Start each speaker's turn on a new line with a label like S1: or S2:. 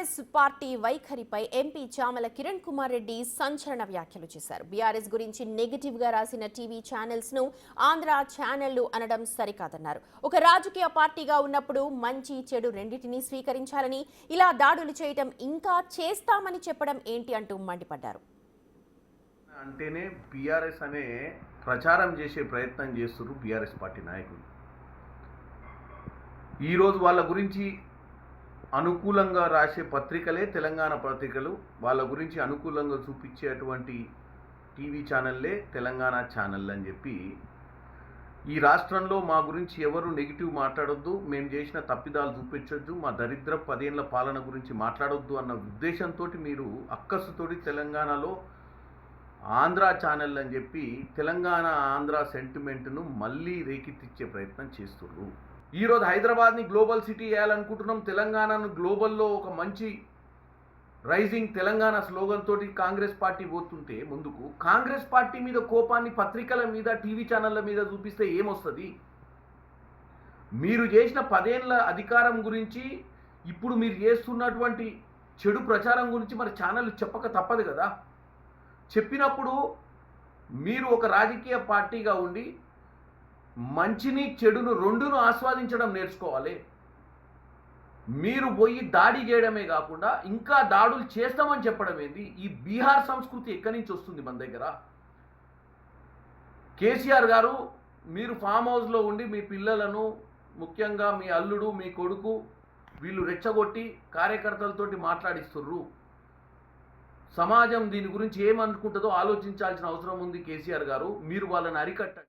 S1: BRS party వైఖరిపై MP Chamala Kiran Kumar Reddy సంచలన వ్యాఖ్యలు చేశారు. బీఆర్ఎస్ గురించి నెగటివ్ గా రాసిన టీవీ ఛానల్స్ ను ఆంధ్ర ఛానళ్లు అనడం సరికాదన్నారు. ఒక రాజకీయ పార్టీగా ఉన్నప్పుడు మంచి చెడు రెండింటినీ స్వీకరించాలని, ఇలా దాడులు చేయటం ఇంకా చేస్తామని చెప్పడం ఏంటి అంటూ మండిపడ్డారు.
S2: అంటేనే బీఆర్ఎస్ అనే ప్రచారం చేసే ప్రయత్నం చేస్తున్నారు బీఆర్ఎస్ పార్టీ నాయకులు. ఈరోజు వాళ్ళ గురించి అనుకూలంగా రాసే పత్రికలే తెలంగాణ పత్రికలు, వాళ్ళ గురించి అనుకూలంగా చూపించేటువంటి టీవీ ఛానళ్ళే తెలంగాణ ఛానల్ అని చెప్పి, ఈ రాష్ట్రంలో మా గురించి ఎవరు నెగిటివ్ మాట్లాడొద్దు, మేము చేసిన తప్పిదాలు చూపించొద్దు, మా దరిద్ర 10 ఏళ్ల పాలన గురించి మాట్లాడొద్దు అన్న ఉద్దేశంతో మీరు అక్కసుతోటి తెలంగాణలో ఆంధ్ర ఛానల్ అని చెప్పి తెలంగాణ ఆంధ్ర సెంటిమెంట్ను మళ్ళీ రేకెత్తిచ్చే ప్రయత్నం చేస్తున్నారు. ఈరోజు హైదరాబాద్ని గ్లోబల్ సిటీ వేయాలనుకుంటున్నాం, తెలంగాణను గ్లోబల్లో ఒక మంచి రైజింగ్ తెలంగాణ స్లోగన్ తోటి కాంగ్రెస్ పార్టీ పోతుంటే ముందుకు, కాంగ్రెస్ పార్టీ మీద కోపాన్ని పత్రికల మీద టీవీ ఛానళ్ళ మీద చూపిస్తే ఏమొస్తుంది? మీరు చేసిన 10 ఏళ్ల అధికారం గురించి, ఇప్పుడు మీరు చేస్తున్నటువంటి చెడు ప్రచారం గురించి మరి ఛానళ్ళు చెప్పక తప్పదు కదా. చెప్పినప్పుడు మీరు ఒక రాజకీయ పార్టీగా ఉండి మంచిని చెడును రెండును ఆస్వాదించడం నేర్చుకోవాలి. మీరు పోయి దాడి చేయడమే కాకుండా ఇంకా దాడులు చేస్తామని చెప్పడం ఏంది? ఈ బీహార్ సంస్కృతి ఎక్కడి నుంచి వస్తుంది మన దగ్గర? కేసీఆర్ గారు, మీరు ఫామ్ హౌస్లో ఉండి మీ పిల్లలను, ముఖ్యంగా మీ అల్లుడు, మీ కొడుకు, వీళ్ళు రెచ్చగొట్టి కార్యకర్తలతోటి మాట్లాడిస్తుర్రు. సమాజం దీని గురించి ఏమనుకుంటుందో ఆలోచించాల్సిన అవసరం ఉంది కేసీఆర్ గారు. మీరు వాళ్ళని అరికట్టండి.